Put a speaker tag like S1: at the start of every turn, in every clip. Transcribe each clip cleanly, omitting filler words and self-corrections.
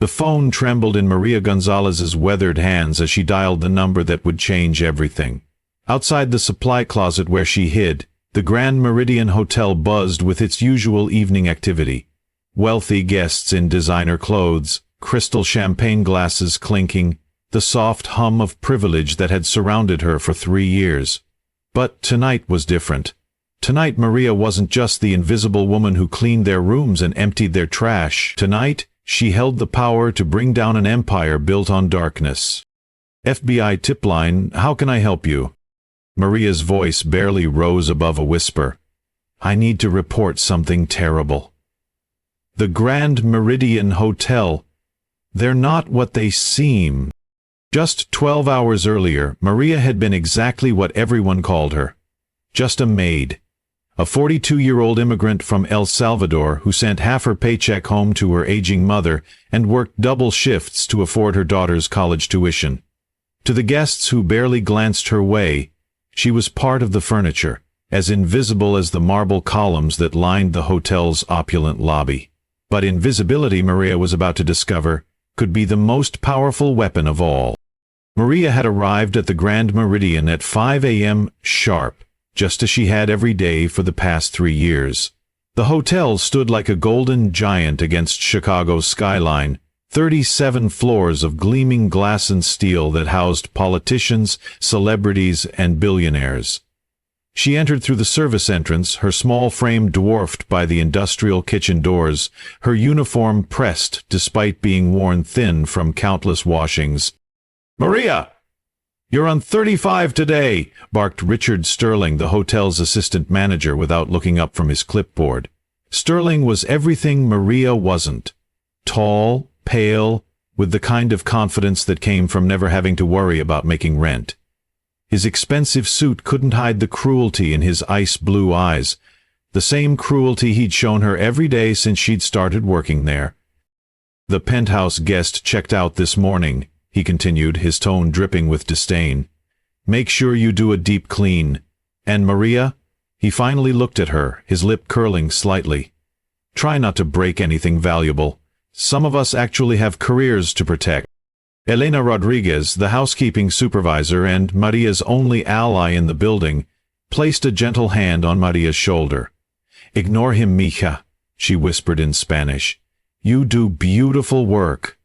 S1: The phone trembled in Maria Gonzalez's weathered hands as she dialed the number that would change everything. Outside the supply closet where she hid, the Grand Meridian Hotel buzzed with its usual evening activity. Wealthy guests in designer clothes, crystal champagne glasses clinking, the soft hum of privilege that had surrounded her for 3 years. But tonight was different. Tonight Maria wasn't just the invisible woman who cleaned their rooms and emptied their trash. Tonight, she held the power to bring down an empire built on darkness. FBI tip line, how can I help you? Maria's voice barely rose above a whisper. I need to report something terrible. The Grand Meridian Hotel. They're not what they seem. Just 12 hours earlier, Maria had been exactly what everyone called her. Just a maid. A 42-year-old immigrant from El Salvador who sent half her paycheck home to her aging mother and worked double shifts to afford her daughter's college tuition. To the guests who barely glanced her way, she was part of the furniture, as invisible as the marble columns that lined the hotel's opulent lobby. But invisibility, Maria was about to discover, could be the most powerful weapon of all. Maria had arrived at the Grand Meridian at 5 a.m. sharp, just as she had every day for the past 3 years. The hotel stood like a golden giant against Chicago's skyline, 37 floors of gleaming glass and steel that housed politicians, celebrities, and billionaires. She entered through the service entrance, her small frame dwarfed by the industrial kitchen doors, her uniform pressed despite being worn thin from countless washings. "Maria! You're on 35 today," barked Richard Sterling, the hotel's assistant manager, without looking up from his clipboard. Sterling was everything Maria wasn't. Tall, pale, with the kind of confidence that came from never having to worry about making rent. His expensive suit couldn't hide the cruelty in his ice-blue eyes, the same cruelty he'd shown her every day since she'd started working there. "The Penthouse guest checked out this morning," he continued, his tone dripping with disdain. "Make sure you do a deep clean. And Maria," he finally looked at her, his lip curling slightly, "try not to break anything valuable. Some of us actually have careers to protect." Elena Rodriguez, the housekeeping supervisor and Maria's only ally in the building, placed a gentle hand on Maria's shoulder. "Ignore him, mija," she whispered in Spanish. "You do beautiful work.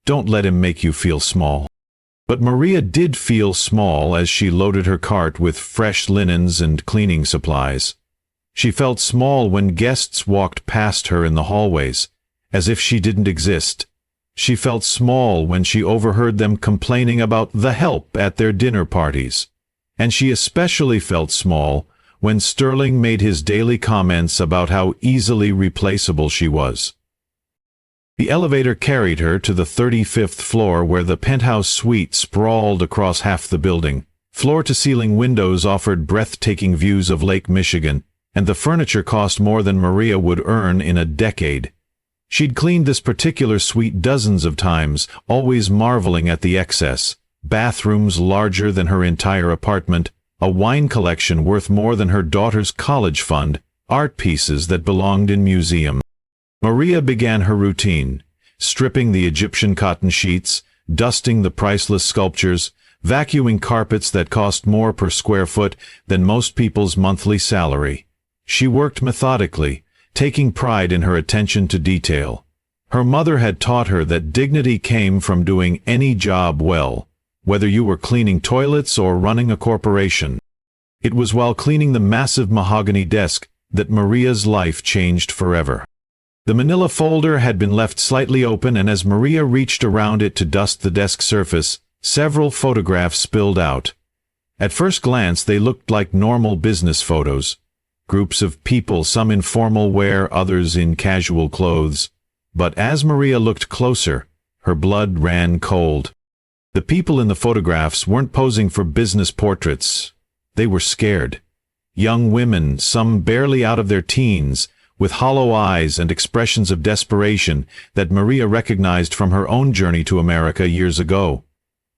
S1: Don't let him make you feel small." But Maria did feel small as she loaded her cart with fresh linens and cleaning supplies. She felt small when guests walked past her in the hallways, as if she didn't exist. She felt small when she overheard them complaining about the help at their dinner parties. And she especially felt small when Sterling made his daily comments about how easily replaceable she was. The elevator carried her to the 35th floor, where the penthouse suite sprawled across half the building. Floor-to-ceiling windows offered breathtaking views of Lake Michigan, and the furniture cost more than Maria would earn in a decade. She'd cleaned this particular suite dozens of times, always marveling at the excess. Bathrooms larger than her entire apartment, a wine collection worth more than her daughter's college fund, art pieces that belonged in museums. Maria began her routine, stripping the Egyptian cotton sheets, dusting the priceless sculptures, vacuuming carpets that cost more per square foot than most people's monthly salary. She worked methodically, taking pride in her attention to detail. Her mother had taught her that dignity came from doing any job well, whether you were cleaning toilets or running a corporation. It was while cleaning the massive mahogany desk that Maria's life changed forever. The manila folder had been left slightly open, and as Maria reached around it to dust the desk surface, several photographs spilled out. At first glance, they looked like normal business photos. Groups of people, some in formal wear, others in casual clothes. But as Maria looked closer, her blood ran cold. The people in the photographs weren't posing for business portraits. They were scared. Young women, some barely out of their teens, with hollow eyes and expressions of desperation that Maria recognized from her own journey to America years ago.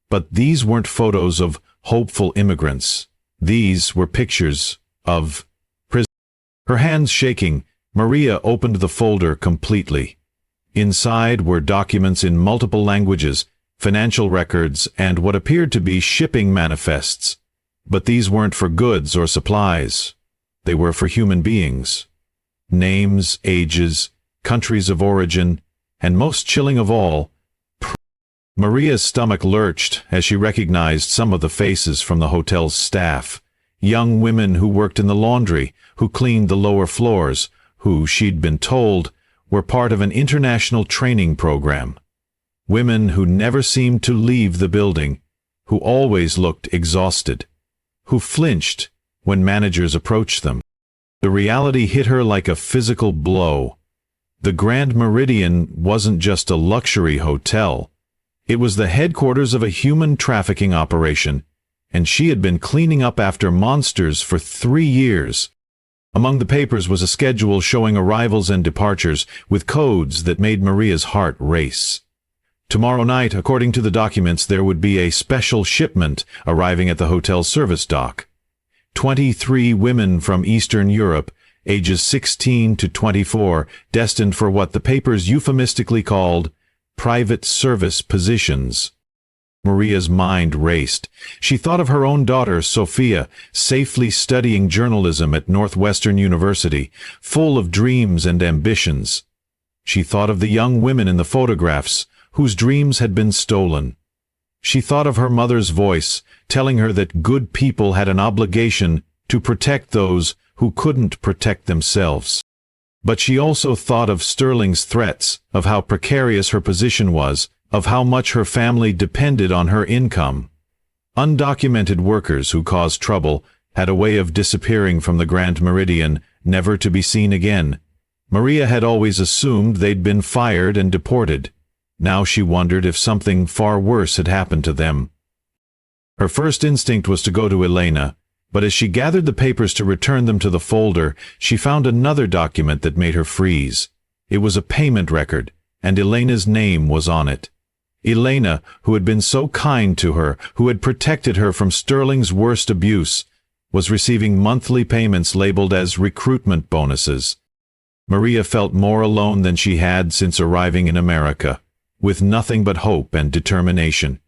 S1: But these weren't photos of hopeful immigrants. These were pictures of prison. Her hands shaking, Maria opened the folder completely. Inside were documents in multiple languages, financial records, and what appeared to be shipping manifests. But these weren't for goods or supplies. They were for human beings. Names, ages, countries of origin, and most chilling of all, Maria's stomach lurched as she recognized some of the faces from the hotel's staff. Young women who worked in the laundry, who cleaned the lower floors, who, she'd been told, were part of an international training program. Women who never seemed to leave the building, who always looked exhausted, who flinched when managers approached them. The reality hit her like a physical blow. The Grand Meridian wasn't just a luxury hotel. It was the headquarters of a human trafficking operation, and she had been cleaning up after monsters for 3 years. Among the papers was a schedule showing arrivals and departures, with codes that made Maria's heart race. Tomorrow night, according to the documents, there would be a special shipment arriving at the hotel service dock. 23 women from Eastern Europe, ages 16 to 24, destined for what the papers euphemistically called private service positions. Maria's mind raced. She thought of her own daughter, Sophia, safely studying journalism at Northwestern University, full of dreams and ambitions. She thought of the young women in the photographs, whose dreams had been stolen. She thought of her mother's voice, telling her that good people had an obligation to protect those who couldn't protect themselves. But she also thought of Sterling's threats, of how precarious her position was, of how much her family depended on her income. Undocumented workers who caused trouble had a way of disappearing from the Grand Meridian, never to be seen again. Maria had always assumed they'd been fired and deported. Now she wondered if something far worse had happened to them. Her first instinct was to go to Elena, but as she gathered the papers to return them to the folder, she found another document that made her freeze. It was a payment record, and Elena's name was on it. Elena, who had been so kind to her, who had protected her from Sterling's worst abuse, was receiving monthly payments labeled as recruitment bonuses. Maria felt more alone than she had since arriving in America, with nothing but hope and determination.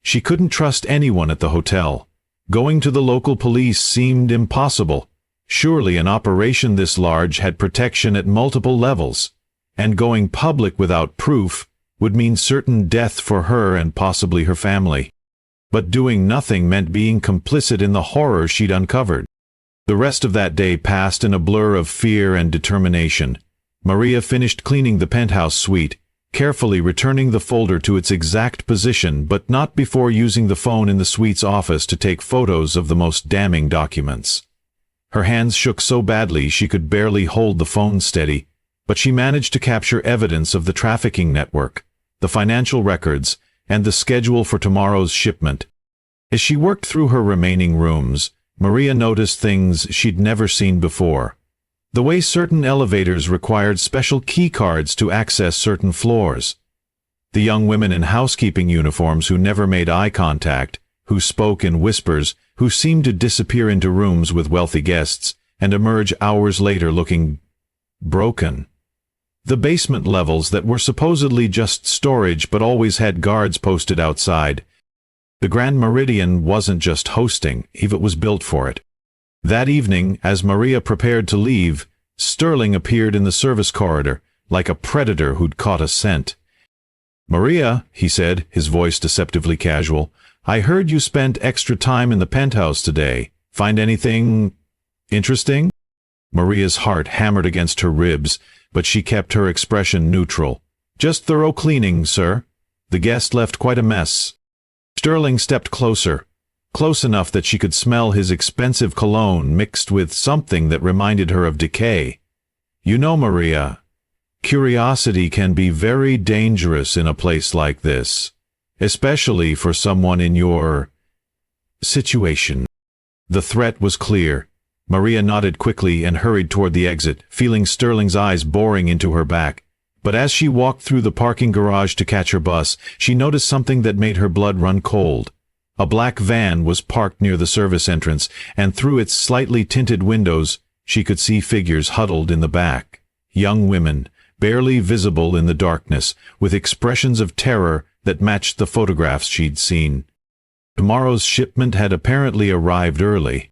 S1: She couldn't trust anyone at the hotel. Going to the local police seemed impossible. Surely an operation this large had protection at multiple levels, and going public without proof would mean certain death for her and possibly her family. But doing nothing meant being complicit in the horror she'd uncovered. The rest of that day passed in a blur of fear and determination. Maria finished cleaning the penthouse suite, carefully returning the folder to its exact position, but not before using the phone in the suite's office to take photos of the most damning documents. Her hands shook so badly she could barely hold the phone steady, but she managed to capture evidence of the trafficking network, the financial records, and the schedule for tomorrow's shipment. As she worked through her remaining rooms, Maria noticed things she'd never seen before. The way certain elevators required special key cards to access certain floors. The young women in housekeeping uniforms who never made eye contact, who spoke in whispers, who seemed to disappear into rooms with wealthy guests and emerge hours later looking broken. The basement levels that were supposedly just storage but always had guards posted outside. The Grand Meridian wasn't just hosting, it was built for it. That evening, as Maria prepared to leave, Sterling appeared in the service corridor, like a predator who'd caught a scent. "Maria," he said, his voice deceptively casual, "I heard you spent extra time in the penthouse today. Find anything interesting?" Maria's heart hammered against her ribs, but she kept her expression neutral. "Just thorough cleaning, sir. The guest left quite a mess." Sterling stepped closer, close enough that she could smell his expensive cologne mixed with something that reminded her of decay. "You know, Maria, curiosity can be very dangerous in a place like this, especially for someone in your situation." The threat was clear. Maria nodded quickly and hurried toward the exit, feeling Sterling's eyes boring into her back. But as she walked through the parking garage to catch her bus, she noticed something that made her blood run cold. A black van was parked near the service entrance, and through its slightly tinted windows, she could see figures huddled in the back. Young women, barely visible in the darkness, with expressions of terror that matched the photographs she'd seen. Tomorrow's shipment had apparently arrived early.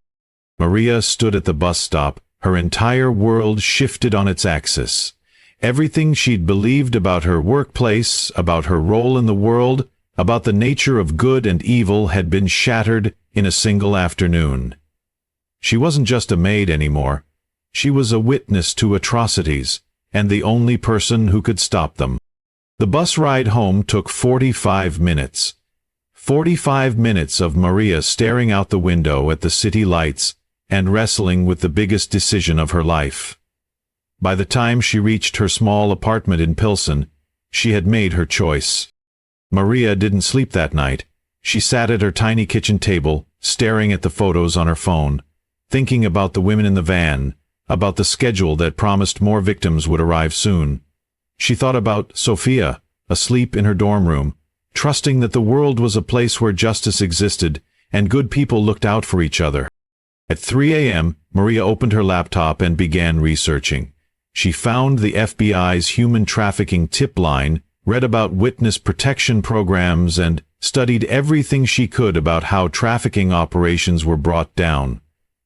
S1: Maria stood at the bus stop, her entire world shifted on its axis. Everything she'd believed about her workplace, about her role in the world, about the nature of good and evil had been shattered in a single afternoon. She wasn't just a maid anymore. She was a witness to atrocities, and the only person who could stop them. The bus ride home took 45 minutes. 45 minutes of Maria staring out the window at the city lights and wrestling with the biggest decision of her life. By the time she reached her small apartment in Pilsen, she had made her choice. Maria didn't sleep that night. She sat at her tiny kitchen table, staring at the photos on her phone, thinking about the women in the van, about the schedule that promised more victims would arrive soon. She thought about Sophia, asleep in her dorm room, trusting that the world was a place where justice existed and good people looked out for each other. At 3 a.m., Maria opened her laptop and began researching. She found the FBI's human trafficking tip line, read about witness protection programs, and studied everything she could about how trafficking operations were brought down.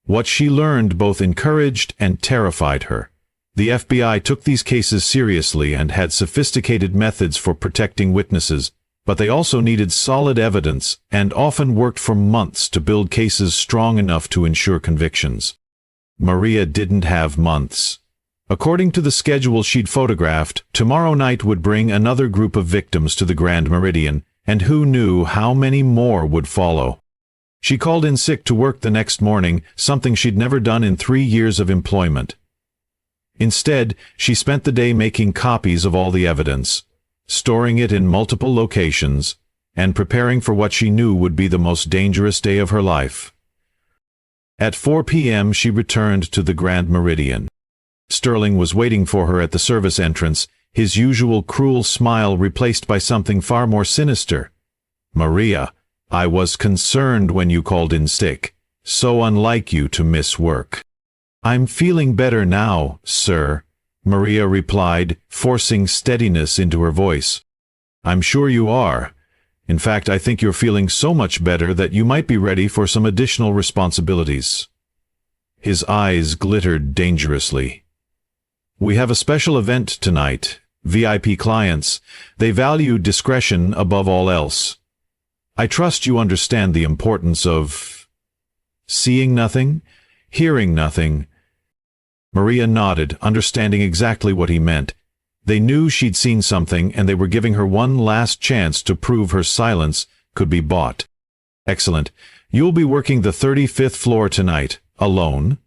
S1: What she learned both encouraged and terrified her. The FBI took these cases seriously and had sophisticated methods for protecting witnesses, but they also needed solid evidence and often worked for months to build cases strong enough to ensure convictions. Maria didn't have months. According to the schedule she'd photographed, tomorrow night would bring another group of victims to the Grand Meridian, and who knew how many more would follow. She called in sick to work the next morning, something she'd never done in 3 years of employment. Instead, she spent the day making copies of all the evidence, storing it in multiple locations, and preparing for what she knew would be the most dangerous day of her life. At 4 p.m. she returned to the Grand Meridian. Sterling was waiting for her at the service entrance, his usual cruel smile replaced by something far more sinister. "Maria, I was concerned when you called in sick. So unlike you to miss work." "I'm feeling better now, sir," Maria replied, forcing steadiness into her voice. "I'm sure you are. In fact, I think you're feeling so much better that you might be ready for some additional responsibilities." His eyes glittered dangerously. "We have a special event tonight. VIP clients. They value discretion above all else. I trust you understand the importance of seeing nothing, hearing nothing." Maria nodded, understanding exactly what he meant. They knew she'd seen something, and they were giving her one last chance to prove her silence could be bought. "Excellent. You'll be working the 35th floor tonight, alone.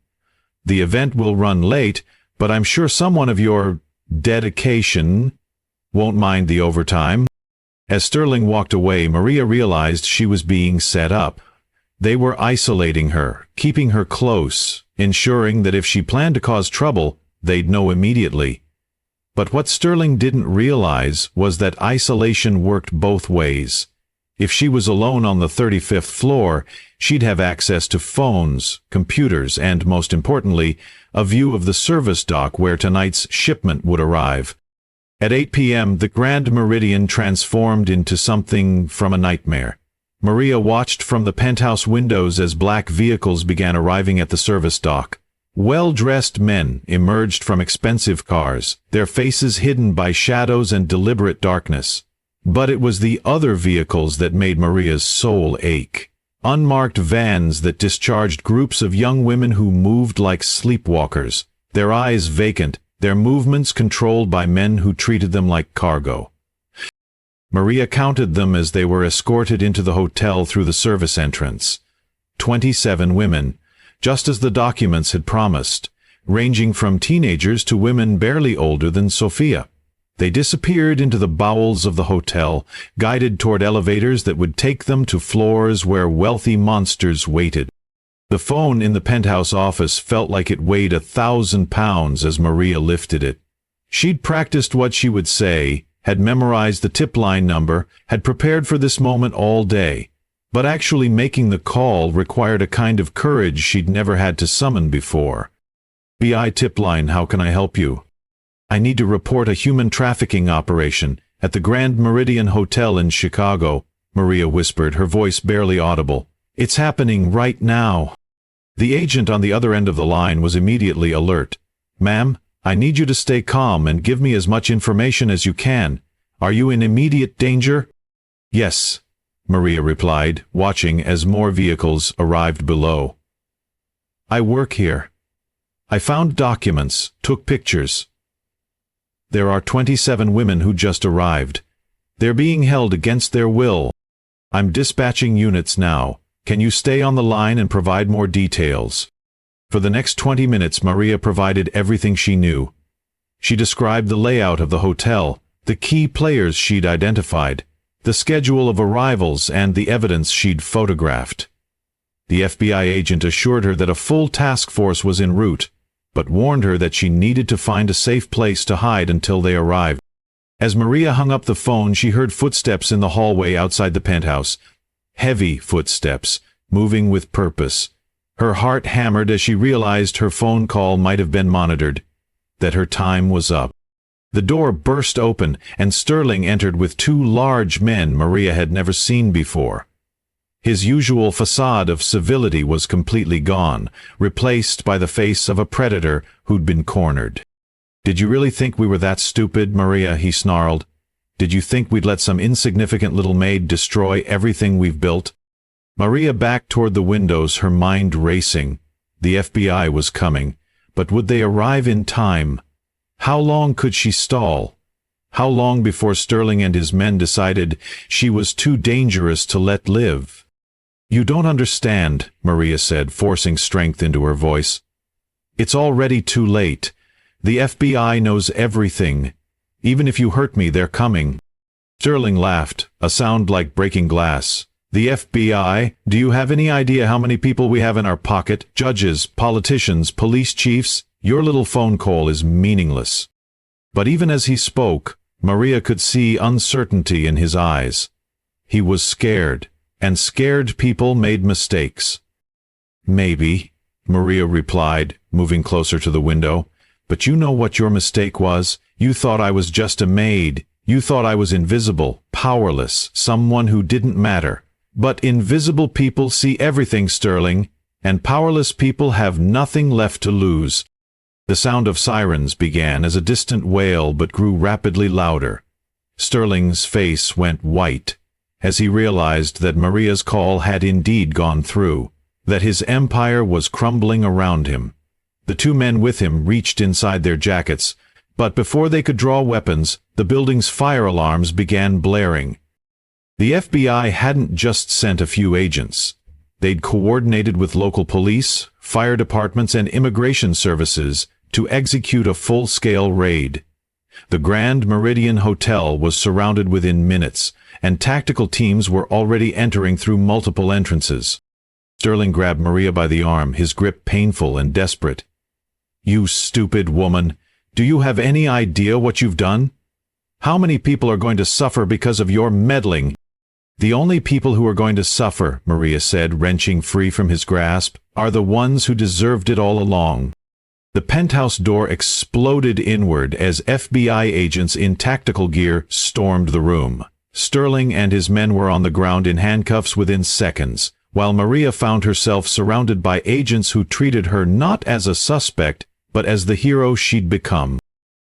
S1: The event will run late, but I'm sure someone of your dedication won't mind the overtime." As Sterling walked away, Maria realized she was being set up. They were isolating her, keeping her close, ensuring that if she planned to cause trouble, they'd know immediately. But what Sterling didn't realize was that isolation worked both ways. If she was alone on the 35th floor, she'd have access to phones, computers, and, most importantly, a view of the service dock where tonight's shipment would arrive. At 8 p.m., the Grand Meridian transformed into something from a nightmare. Maria watched from the penthouse windows as black vehicles began arriving at the service dock. Well-dressed men emerged from expensive cars, their faces hidden by shadows and deliberate darkness. But it was the other vehicles that made Maria's soul ache. Unmarked vans that discharged groups of young women who moved like sleepwalkers, their eyes vacant, their movements controlled by men who treated them like cargo. Maria counted them as they were escorted into the hotel through the service entrance. 27 women, just as the documents had promised, ranging from teenagers to women barely older than Sophia. They disappeared into the bowels of the hotel, guided toward elevators that would take them to floors where wealthy monsters waited. The phone in the penthouse office felt like it weighed 1,000 pounds as Maria lifted it. She'd practiced what she would say, had memorized the tip line number, had prepared for this moment all day. But actually making the call required a kind of courage she'd never had to summon before. "FBI tip line, how can I help you?" I need to report a human trafficking operation at the Grand Meridian Hotel in Chicago, Maria whispered, her voice barely audible. It's happening right now. The agent on the other end of the line was immediately alert. Ma'am, I need you to stay calm and give me as much information as you can. Are you in immediate danger? Yes, Maria replied, watching as more vehicles arrived below. I work here. I found documents, took pictures. There are 27 women who just arrived. They're being held against their will. I'm dispatching units now. Can you stay on the line and provide more details? For the next 20 minutes, Maria provided everything she knew. She described the layout of the hotel, the key players she'd identified, the schedule of arrivals, and the evidence she'd photographed. The FBI agent assured her that a full task force was en route, but warned her that she needed to find a safe place to hide until they arrived. As Maria hung up the phone, she heard footsteps in the hallway outside the penthouse. Heavy footsteps, moving with purpose. Her heart hammered as she realized her phone call might have been monitored, that her time was up. The door burst open, and Sterling entered with two large men Maria had never seen before. His usual facade of civility was completely gone, replaced by the face of a predator who'd been cornered. "Did you really think we were that stupid, Maria?" he snarled. "Did you think we'd let some insignificant little maid destroy everything we've built?" Maria backed toward the windows, her mind racing. The FBI was coming, but would they arrive in time? How long could she stall? How long before Sterling and his men decided she was too dangerous to let live? "You don't understand," Maria said, forcing strength into her voice. "It's already too late. The FBI knows everything. Even if you hurt me, they're coming." Sterling laughed, a sound like breaking glass. "The FBI? Do you have any idea how many people we have in our pocket? Judges, politicians, police chiefs? Your little phone call is meaningless." But even as he spoke, Maria could see uncertainty in his eyes. He was scared, and scared people made mistakes. "Maybe," Maria replied, moving closer to the window. "But you know what your mistake was? You thought I was just a maid. You thought I was invisible, powerless, someone who didn't matter. But invisible people see everything, Sterling, and powerless people have nothing left to lose." The sound of sirens began as a distant wail but grew rapidly louder. Sterling's face went white as he realized that Maria's call had indeed gone through, that his empire was crumbling around him. The two men with him reached inside their jackets, but before they could draw weapons, the building's fire alarms began blaring. The FBI hadn't just sent a few agents. They'd coordinated with local police, fire departments, and immigration services to execute a full-scale raid. The Grand Meridian Hotel was surrounded within minutes, and tactical teams were already entering through multiple entrances. Sterling grabbed Maria by the arm, his grip painful and desperate. "You stupid woman! Do you have any idea what you've done? How many people are going to suffer because of your meddling?" "The only people who are going to suffer," Maria said, wrenching free from his grasp, "are the ones who deserved it all along." The penthouse door exploded inward as FBI agents in tactical gear stormed the room. Sterling and his men were on the ground in handcuffs within seconds, while Maria found herself surrounded by agents who treated her not as a suspect, but as the hero she'd become.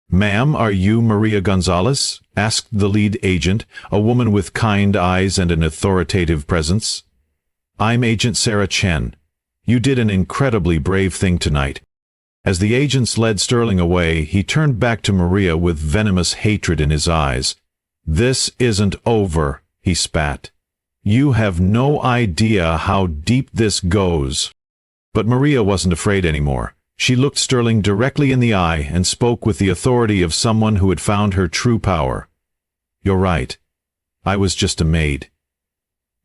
S1: "Ma'am, are you Maria Gonzalez?" asked the lead agent, a woman with kind eyes and an authoritative presence. "I'm Agent Sarah Chen. You did an incredibly brave thing tonight." As the agents led Sterling away, he turned back to Maria with venomous hatred in his eyes. "This isn't over," he spat. "You have no idea how deep this goes." But Maria wasn't afraid anymore. She looked Sterling directly in the eye and spoke with the authority of someone who had found her true power. "You're right. I was just a maid.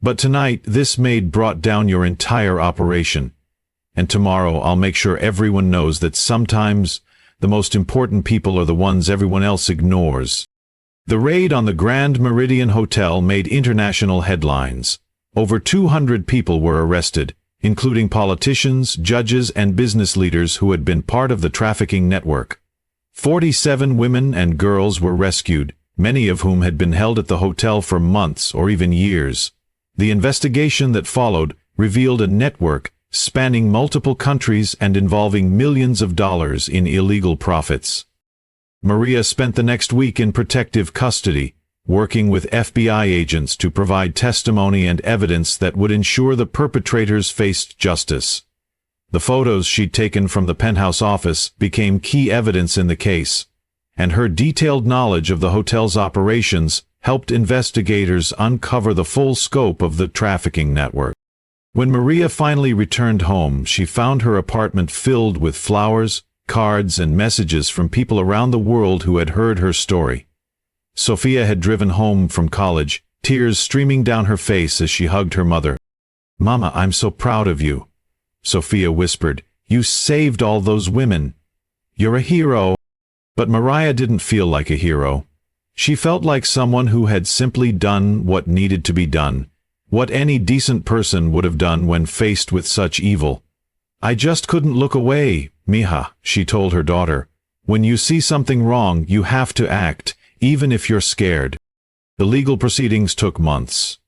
S1: But tonight, this maid brought down your entire operation. And tomorrow I'll make sure everyone knows that sometimes the most important people are the ones everyone else ignores." The raid on the Grand Meridian Hotel made international headlines. Over 200 people were arrested, including politicians, judges, and business leaders who had been part of the trafficking network. 47 women and girls were rescued, many of whom had been held at the hotel for months or even years. The investigation that followed revealed a network spanning multiple countries and involving millions of dollars in illegal profits. Maria spent the next week in protective custody, working with FBI agents to provide testimony and evidence that would ensure the perpetrators faced justice. The photos she'd taken from the Penthouse office became key evidence in the case, and her detailed knowledge of the hotel's operations helped investigators uncover the full scope of the trafficking network. When Maria finally returned home, she found her apartment filled with flowers, cards, and messages from people around the world who had heard her story. Sophia had driven home from college, tears streaming down her face as she hugged her mother. "Mama, I'm so proud of you," Sophia whispered. "You saved all those women. You're a hero." But Maria didn't feel like a hero. She felt like someone who had simply done what needed to be done, what any decent person would have done when faced with such evil. "I just couldn't look away, mija," she told her daughter. "When you see something wrong, you have to act, even if you're scared." The legal proceedings took months.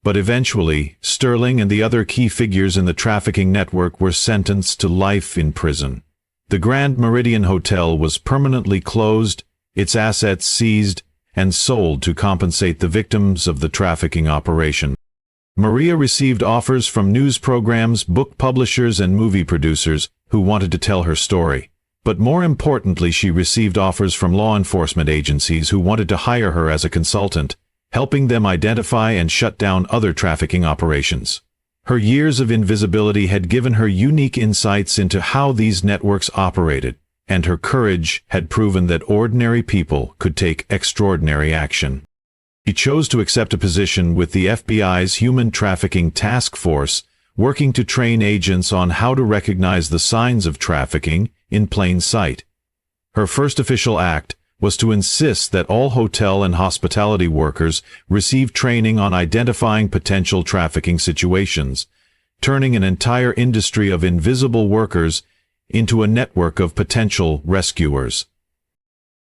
S1: But eventually, Sterling and the other key figures in the trafficking network were sentenced to life in prison. The Grand Meridian Hotel was permanently closed, its assets seized, and sold to compensate the victims of the trafficking operation. Maria received offers from news programs, book publishers, and movie producers who wanted to tell her story. But more importantly, she received offers from law enforcement agencies who wanted to hire her as a consultant, helping them identify and shut down other trafficking operations. Her years of invisibility had given her unique insights into how these networks operated, and her courage had proven that ordinary people could take extraordinary action. She chose to accept a position with the FBI's Human Trafficking Task Force, working to train agents on how to recognize the signs of trafficking in plain sight. Her first official act was to insist that all hotel and hospitality workers receive training on identifying potential trafficking situations, turning an entire industry of invisible workers into a network of potential rescuers.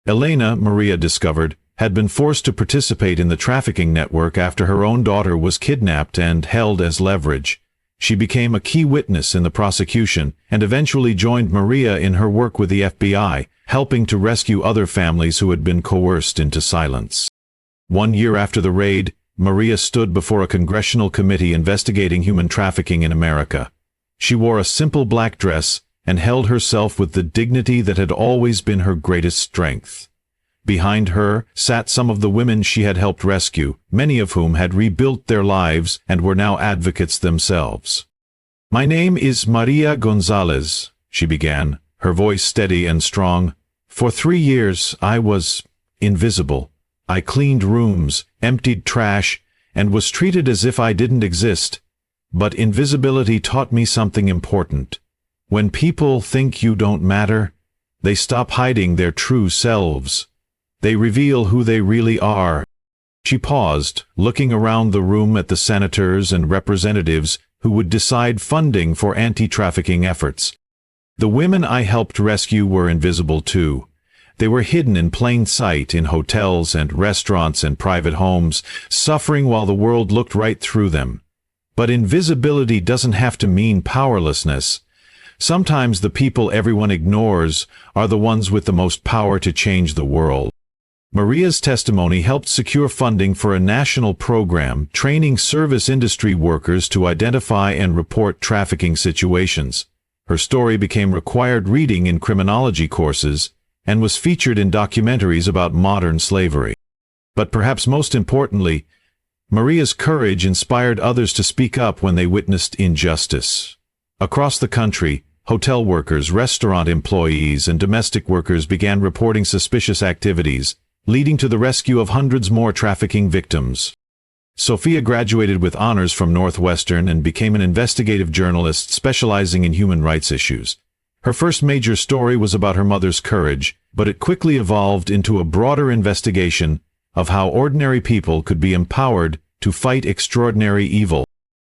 S1: Elena, Maria discovered, had been forced to participate in the trafficking network after her own daughter was kidnapped and held as leverage. She became a key witness in the prosecution and eventually joined Maria in her work with the FBI, helping to rescue other families who had been coerced into silence. 1 year after the raid, Maria stood before a congressional committee investigating human trafficking in America. She wore a simple black dress and held herself with the dignity that had always been her greatest strength. Behind her sat some of the women she had helped rescue, many of whom had rebuilt their lives and were now advocates themselves. "My name is Maria Gonzalez," she began, her voice steady and strong. "For 3 years I was invisible. I cleaned rooms, emptied trash, and was treated as if I didn't exist. But invisibility taught me something important. When people think you don't matter, they stop hiding their true selves. They reveal who they really are." She paused, looking around the room at the senators and representatives who would decide funding for anti-trafficking efforts. "The women I helped rescue were invisible too. They were hidden in plain sight in hotels and restaurants and private homes, suffering while the world looked right through them. But invisibility doesn't have to mean powerlessness. Sometimes the people everyone ignores are the ones with the most power to change the world." Maria's testimony helped secure funding for a national program training service industry workers to identify and report trafficking situations. Her story became required reading in criminology courses and was featured in documentaries about modern slavery. But perhaps most importantly, Maria's courage inspired others to speak up when they witnessed injustice. Across the country, hotel workers, restaurant employees, and domestic workers began reporting suspicious activities, leading to the rescue of hundreds more trafficking victims. Sophia graduated with honors from Northwestern and became an investigative journalist specializing in human rights issues. Her first major story was about her mother's courage, but it quickly evolved into a broader investigation of how ordinary people could be empowered to fight extraordinary evil.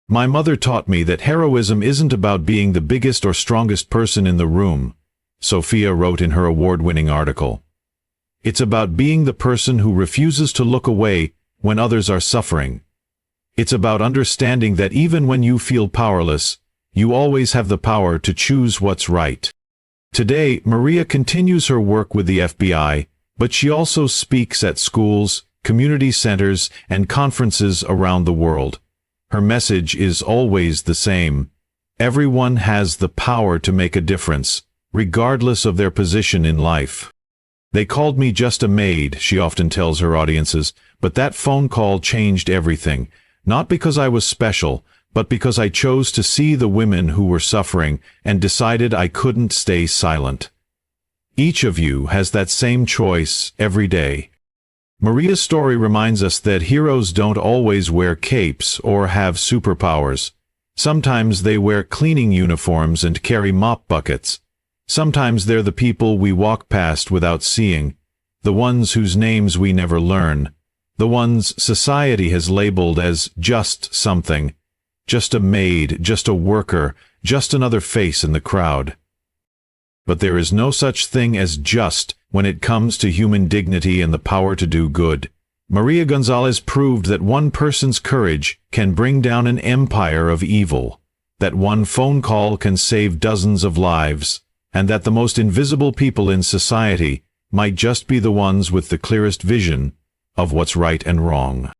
S1: "My mother taught me that heroism isn't about being the biggest or strongest person in the room. Sophia wrote in her award-winning article. It's about being the person who refuses to look away when others are suffering. It's about understanding that even when you feel powerless, you always have the power to choose what's right. Today, Maria continues her work with the FBI, but she also speaks at schools, community centers, and conferences around the world. Her message is always the same. Everyone has the power to make a difference, regardless of their position in life. They called me just a maid, she often tells her audiences, but that phone call changed everything, not because I was special, but because I chose to see the women who were suffering and decided I couldn't stay silent. Each of you has that same choice every day. Maria's story reminds us that heroes don't always wear capes or have superpowers. Sometimes they wear cleaning uniforms and carry mop buckets. Sometimes they're the people we walk past without seeing, the ones whose names we never learn, the ones society has labeled as just something, just a maid, just a worker, just another face in the crowd. But there is no such thing as just when it comes to human dignity and the power to do good. Maria Gonzalez proved that one person's courage can bring down an empire of evil, that one phone call can save dozens of lives, and that the most invisible people in society might just be the ones with the clearest vision of what's right and wrong.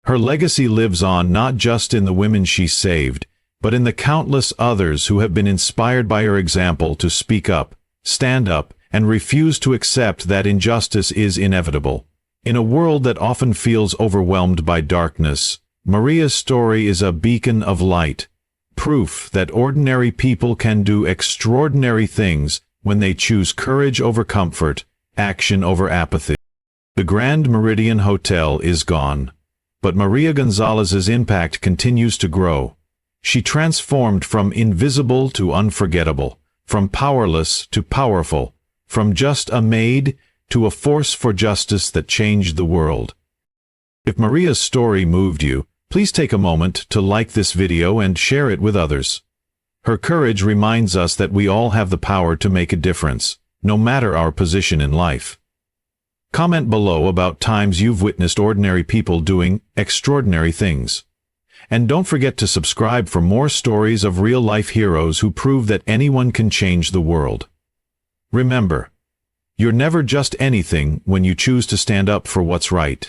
S1: Her legacy lives on not just in the women she saved, but in the countless others who have been inspired by her example to speak up, stand up, and refuse to accept that injustice is inevitable. In a world that often feels overwhelmed by darkness, Maria's story is a beacon of light, proof that ordinary people can do extraordinary things when they choose courage over comfort, action over apathy. The Grand Meridian Hotel is gone, but Maria Gonzalez's impact continues to grow. She transformed from invisible to unforgettable, from powerless to powerful, from just a maid to a force for justice that changed the world. If Maria's story moved you, please take a moment to like this video and share it with others. Her courage reminds us that we all have the power to make a difference, no matter our position in life. Comment below about times you've witnessed ordinary people doing extraordinary things. And don't forget to subscribe for more stories of real-life heroes who prove that anyone can change the world. Remember, you're never just anything when you choose to stand up for what's right.